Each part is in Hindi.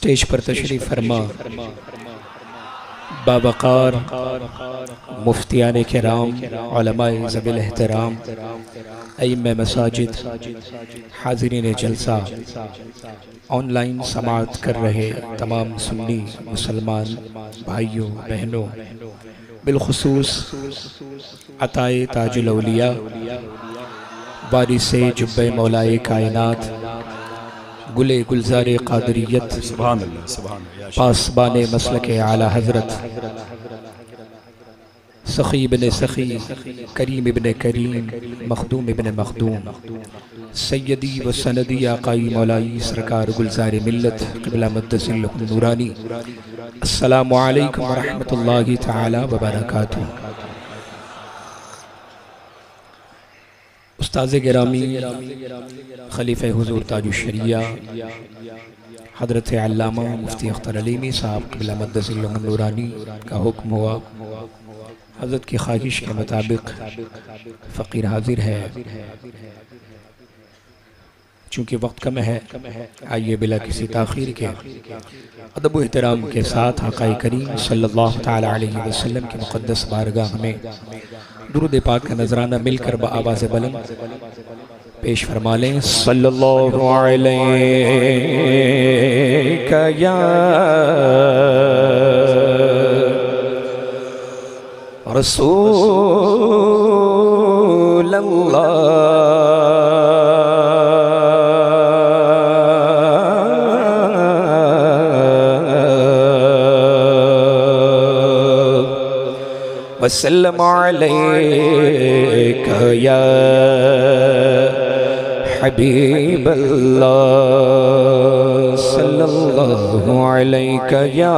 स्टेज पर तशरीफ़ फरमा बावक़ार मुफ्तियान किराम, उलमाए ज़वील एहतराम, अइम्मे मसाजिद, हाज़िरीन जलसा, ऑनलाइन समाअत कर रहे तमाम सुन्नी मुसलमान भाइयों बहनों, बिलखुसूस अताए ताजुल औलिया वारिसे जुब्बे मौलाए कायनात गुले गुलज़ारे क़ादरियत पासबाने मसलके आला हज़रत सखी इब्ने सखी करीम इब्ने करीम मखदूम इब्ने मखदूम सैयदी व सनदी आकाई मौलाई सरकार गुलज़ारे मिल्लत क़िबला मुद्दसिल्लहुम नूरानी। अस्सलामु अलैकुम व रहमतुल्लाहि तआला व बरकातुहू। उस्ताज़ गिरामी खलीफ़े हुज़ूर ताजुश शरिया हज़रत अल्लामा मुफ्ती अख्तर अलीमी साहब क़िबला मुद्दसिल्लहुम नूरानी का हुक्म हुआ, हज़रत की ख्वाहिश के मुताबिक फ़कीर हाजिर है। चूँकि वक्त कम है, आइए बिला किसी ताख़ीर के अदब व एहतराम के साथ आक़ाए करीम सल्लल्लाहु तआला अलैहि वसल्लम की मुक़द्दस बारगाह में दुरूद पाक का नजराना मिलकर बआवाज़ बुलंद पेश फरमा लें। सल्लल्लाहु अलैका या रसूल अल्लाह वसल्लम अलैका या हबीब अल्लाह सल्लल्लाहु अलैका या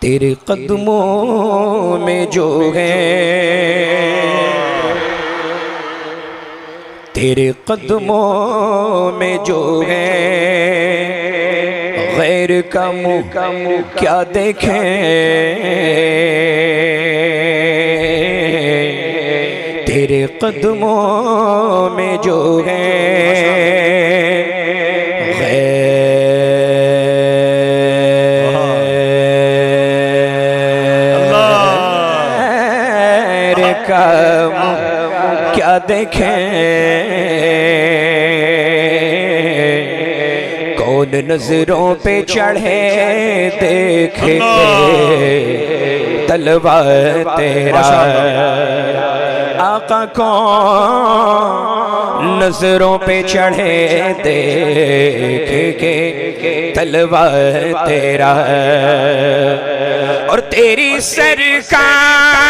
तेरे कदमों में जो है, तेरे कदमों में जो है, गैर का मुँह क्या देखें। तेरे कदमों में जो है, गैर का मुँह क्या देखें। कौन नजरों पे चढ़े देखे तलवा तेरा। आका कौन नजरों पे चढ़े देखे के तलवा तेरा। और तेरी सरकार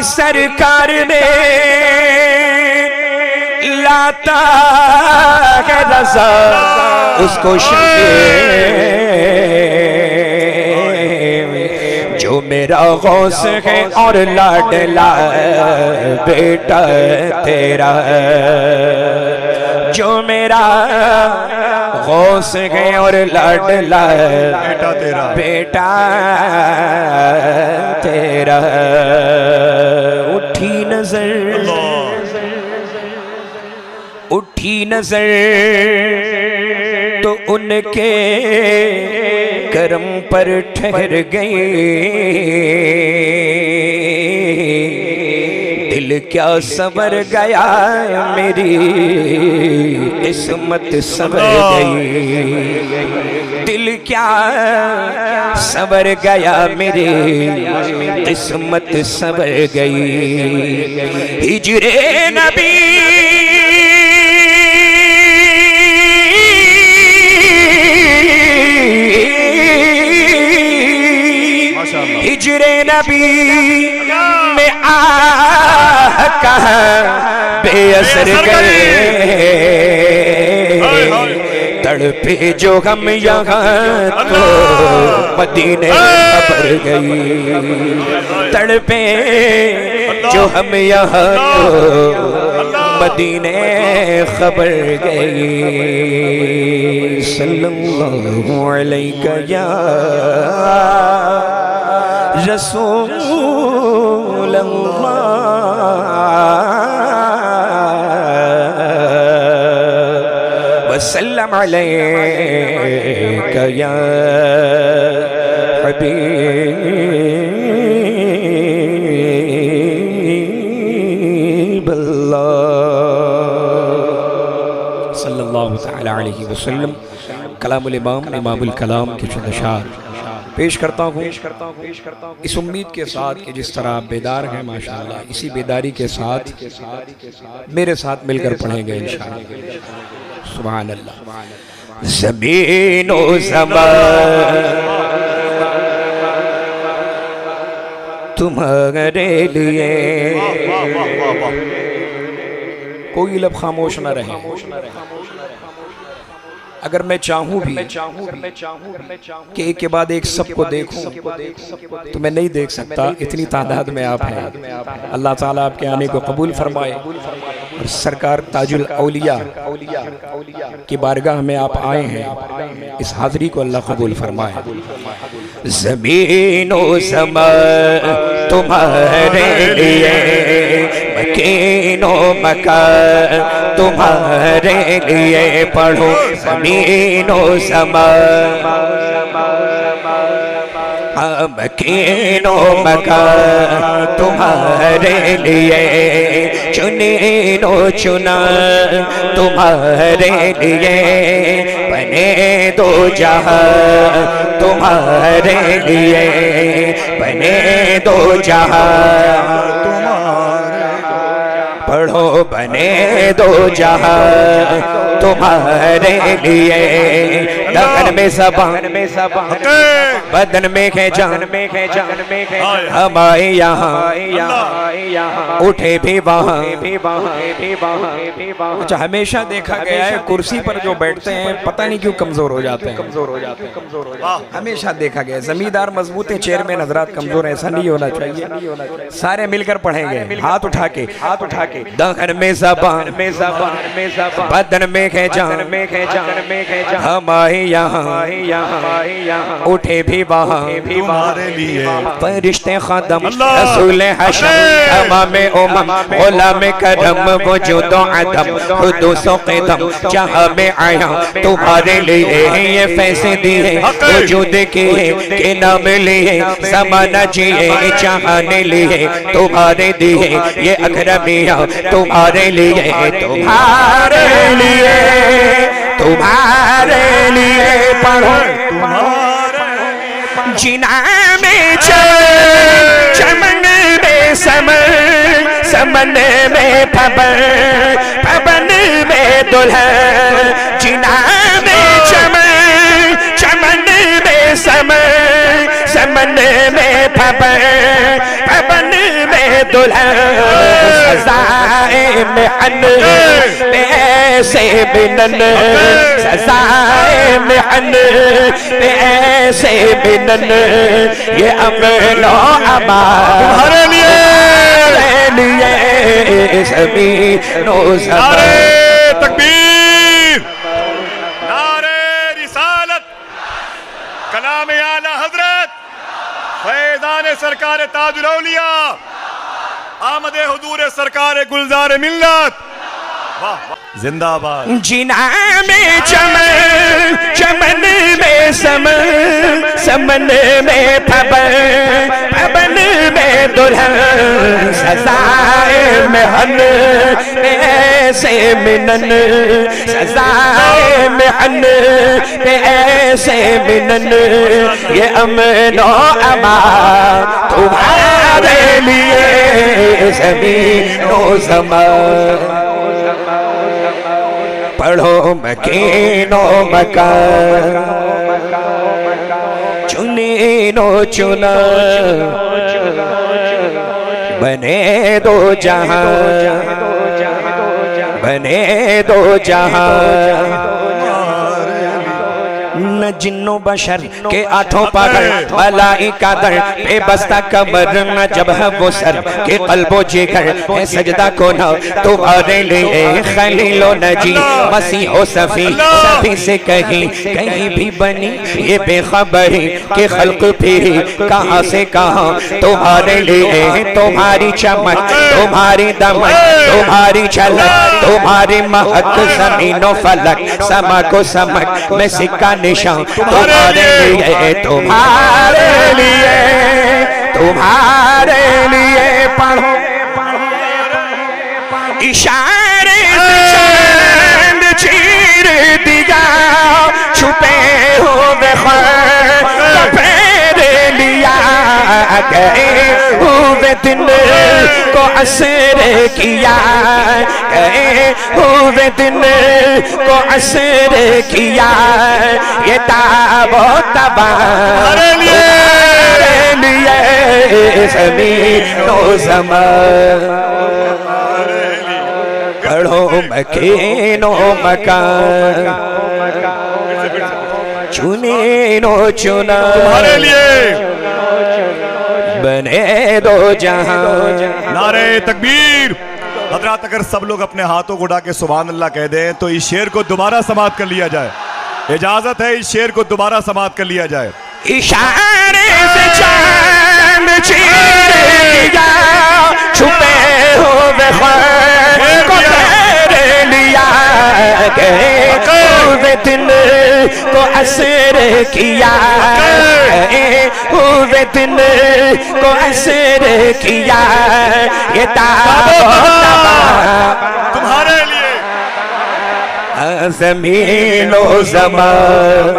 सरकार ने लाता है रज़ा उसको जो मेरा गौस है और लाडला बेटा तेरा। जो मेरा गौस है और लाडला बेटा तेरा। उठी नजर, उठी नजर तो उनके करम पर ठहर गई। दिल क्या सवर गया मेरी किस्मत सवर गई। दिल क्या सवर गया मेरी किस्मत सवर गई। हिजरे नबी हिजरे नबी में कहाँ बेअसर गए। तड़पे जो हम यहाँ तो मदीने खबर गई, तड़पे जो हम यहाँ तो मदीने खबर गई। सल्लल्लाहु अलैहि या रसूल अल्लाह वसल्लम अलैका या हबीब अल्लाह सल्लल्लाहु तआला अलैहि वसल्लम। कलामुल इमाम इमामुल कलाम के चंद अशार पेश करता हूँ इस उम्मीद के साथ कि जिस तरह आप बेदार हैं माशाअल्लाह, इसी बेदारी के साथ मेरे साथ मिलकर पढ़ेंगे इंशाअल्लाह। सुभान अल्लाह। ज़मीन ओ ज़मान तुम्हारे लिए, कोई लब खामोश न रहे। अगर मैं चाहूँ भी कि एक के बाद एक सबको देखूं तो मैं नहीं देख सकता, इतनी तादाद में आप हैं। अल्लाह ताला आपके आने को कबूल फरमाए और सरकार ताजुल औलिया की बारगाह में आप आए हैं, इस हाज़री को अल्लाह कबूल फरमाए। ज़मीन ओ ज़मान तुम्हारे लिए, मकीन ओ मकान तुम्हारे लिए, पढ़ो ज़मीन ओ ज़मान, मकीन ओ मकान तुम्हारे लिए, चुनीन ओ चुना तुम्हारे लिए, बने दो जहां तुम्हारे लिए, बने दो जहां पढ़ो, बने दो जहां तुम्हारे लिए। लगन में ज़बान में बदन में है जान हम आए यहाँ उठे भी वहाँ। अच्छा, हमेशा देखा गया है कुर्सी पर जो बैठते हैं पता नहीं क्यों कमजोर हो जाते हैं, हमेशा देखा गया है। जमींदार मजबूत है, चेयरमैन हजरात कमजोर है, ऐसा नहीं होना चाहिए। सारे मिलकर पढ़ेंगे, हाथ उठा के दहन में ज़बान बदन में है जान हम आए यहाँ उठे भी वहाँ। फरिश्ते ख़दम रसूल हशम तमाम उम्म गुलाम करम वजूद अदम हुदूस क़दम जहाँ में आया तुम्हारे लिए ये फैसले दिए वजूद किए के नाम लिए ज़माना जिए चाहने लिए तुम्हारे दिए ये अकरमिया तुम्हारे लिए तुम्हारे लिए पढ़ो जिना में चमन में समन में पवन में दुल्हन, जिना में चमन में समन में पवन में दुल्हन, सजाए में अन से बिनन, सजाए में अन से बिनन, ये अमलो अमा तुम्हारे लिए ज़मीनो ज़मान। नारे तकबीर, नारे रिसालत, कलाम आला हजरत फैज़ान सरकार ताजुल औलिया, आमदे हुजूर सरकार गुलजार मिल्लत, जिंदाबाद। जिना में चमन में समन में पवन में दुल्हन, सजाए में हन ऐसे मिनन, सजाए में हन ऐसे मिनन, ये अमनो अमा तुम्हारे लिए ज़मीनो ज़मान। पढ़ो मकीनो मकान चुनीनो चुना, बने दो जहां बने दो जहां न जिन्नो बशर के आठों पगड़ मलाइका दर बेबस्ता कमर न जब है वो सर के कल्बो जिगर है सजदा को न तुम्हारे लिए खलीलो नजी मसीहो सफी सभी से कहीं कहीं भी बनी ये बेखबरी के खल्क फिरी कहाँ से कहाँ तुम्हारे लिए तुम्हारी चमक तुम्हारी दमक तुम्हारी झलक तुम्हारी महक ज़मीनो फलक समा को समक में सिक्का निशान तुम्हारे लिए तुम्हारे लिए पढ़ो इशारे से चांद चीर दिया छुपे हुए फेर लिया गए हुए दिन को असर किया गए हुए दिन को असर किया ये ताबो तबा लिए ज़मीनो ज़मान पढ़ो मकीनो मकान चुने नो चुना तुम्हारे लिए बने दो जहां। नारे तकबीर। हजरात अगर सब लोग अपने हाथों को उठा के सुभान अल्लाह कह दें तो इस शेर को दोबारा समाप्त कर लिया जाए। इजाजत है इस शेर को दोबारा समाप्त कर लिया जाए। इशारे से चांद चीर दिया छुपे हुए को फेर लिया गए हुए दिन को असर किया गए हुए दिन को असर किया ये तुम्हारे लिए ज़मीनो ज़मान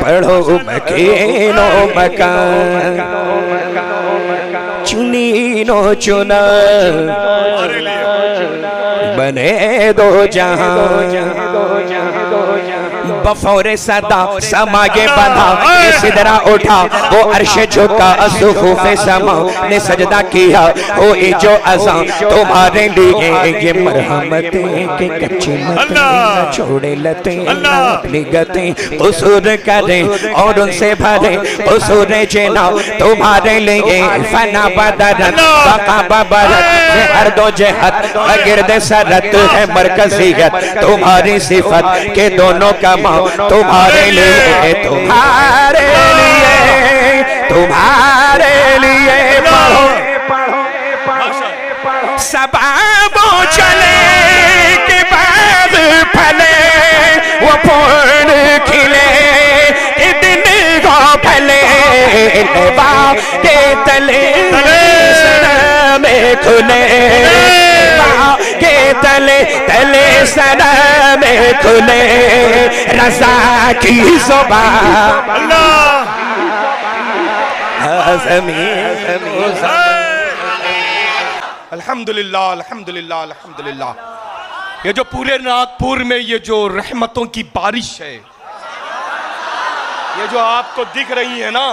पढ़ो मकीनो मकान चुनीनो चुना बने दो जहां बफौरे सदा समागे बंधा सिदरा उठा वो अर्श झुका असुफे समा ने सजदा किया हो जो अज़ां तुम्हारे लिए ये मरहमतें के कच्ची मतें छोड़े लते अपनी गतें कसूर करें और उनसे भरे कसूर जेना तुम्हारे लिए फना बदरत बका बबरत हर दो जहत गिरद सरत है मरकजियत तुम्हारी सिफत के दोनों का तुम्हारे लिए तुम्हारे लिए पढ़ो सबाबों चले के बाद फले वो फूल खिले दिन को फले के तले में खुले के तले तले सना में खुले रज़ा की ज़ुबान अल्हम्दुलिल्लाह अल्हम्दुलिल्लाह अल्हम्दुलिल्लाह। ये जो पूरे नागपुर में ये जो रहमतों की बारिश है ये जो आपको दिख रही है ना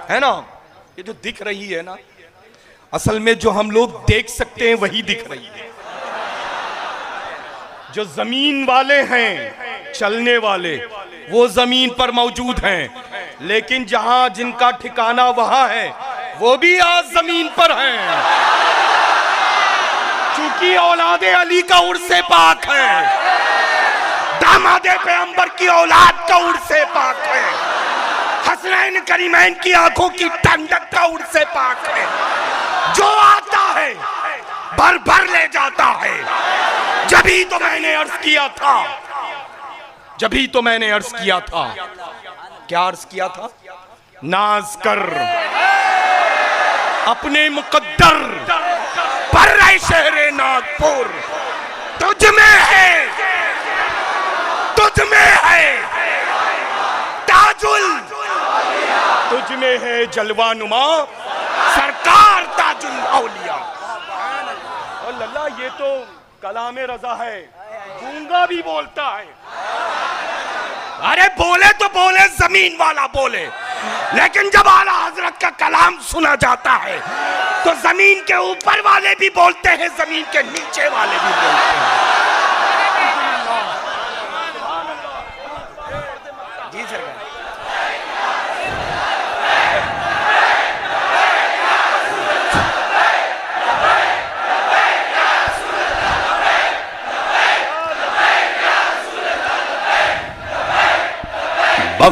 ये जो दिख रही है ना असल में जो हम लोग देख सकते हैं वही दिख रही है। जो जमीन वाले हैं चलने वाले वो जमीन पर मौजूद हैं लेकिन जहां जिनका ठिकाना वहां है वो भी आज जमीन पर हैं क्योंकि औलादे अली का उर्से पाक है दामादे पैगंबर की औलाद का उर्से पाक है हसनैन करीमैन की आंखों की ठंडक का उर्से पाक है। जो आता है भर भर ले जाता है। जभी तो मैंने अर्ज किया था क्या अर्ज किया था नाज कर अपने मुकद्दर पर शहरे नागपुर तुझ में है ताजुल तुझ में है जलवा नुमा सरकार ताजुल औलिया। अल्लाह ये तो कलामे रजा है गूंगा भी बोलता है। अरे बोले तो बोले जमीन वाला बोले लेकिन जब आला हजरत का कलाम सुना जाता है तो जमीन के ऊपर वाले भी बोलते हैं जमीन के नीचे वाले भी बोलते हैं।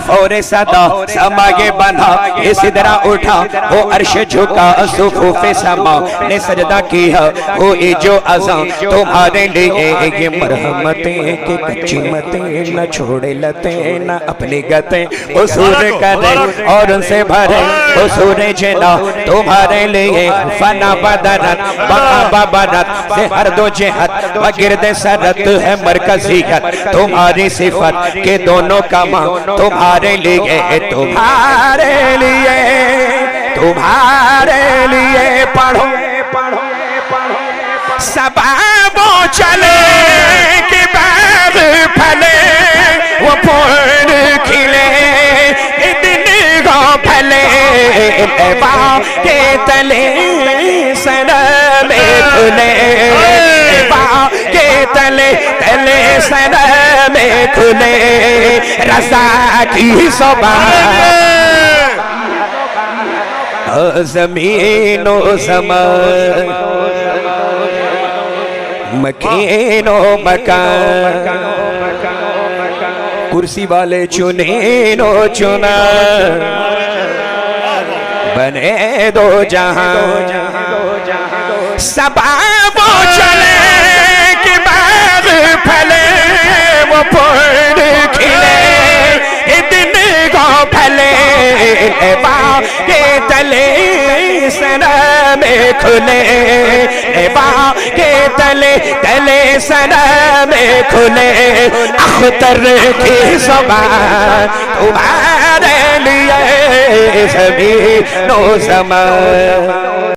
फौरे सदा समागे बंधा ये सिदरा उठा वो अर्श झुका सुफूफे समा ने सजदा किया वो ये जो अज़ां तुम्हारे लिए ये मरहमतें के कच्ची मतें न छोड़े लते न अपनी गते उसूर करे और उनसे भरे उसूर जना तुम्हारे लिए फना बदरत बका बरत से हर दो जिहत वगिरद सरत है मरकजियत तुम्हारी सिफत के दोनों कामा तुम्हारे लिए तुम्हारे लिए पढ़ो सबबो चले कि बाग फले वो फूल खिले दिन गो फले बा के तले सनम खुले बा के तले तले सनम खुले रसा की सोबा ज़मीनो ज़मान मकीनो मकान कुर्सी वाले चुने नो चुना बने दो जहां सबबो चले कि बाग फले वो फूल खिले दिन गो फले बा के तले सनम खुले बा के तले तले सनम खुले अख्तर की ज़बान तुम्हारे लिए ज़मीनो ज़मान।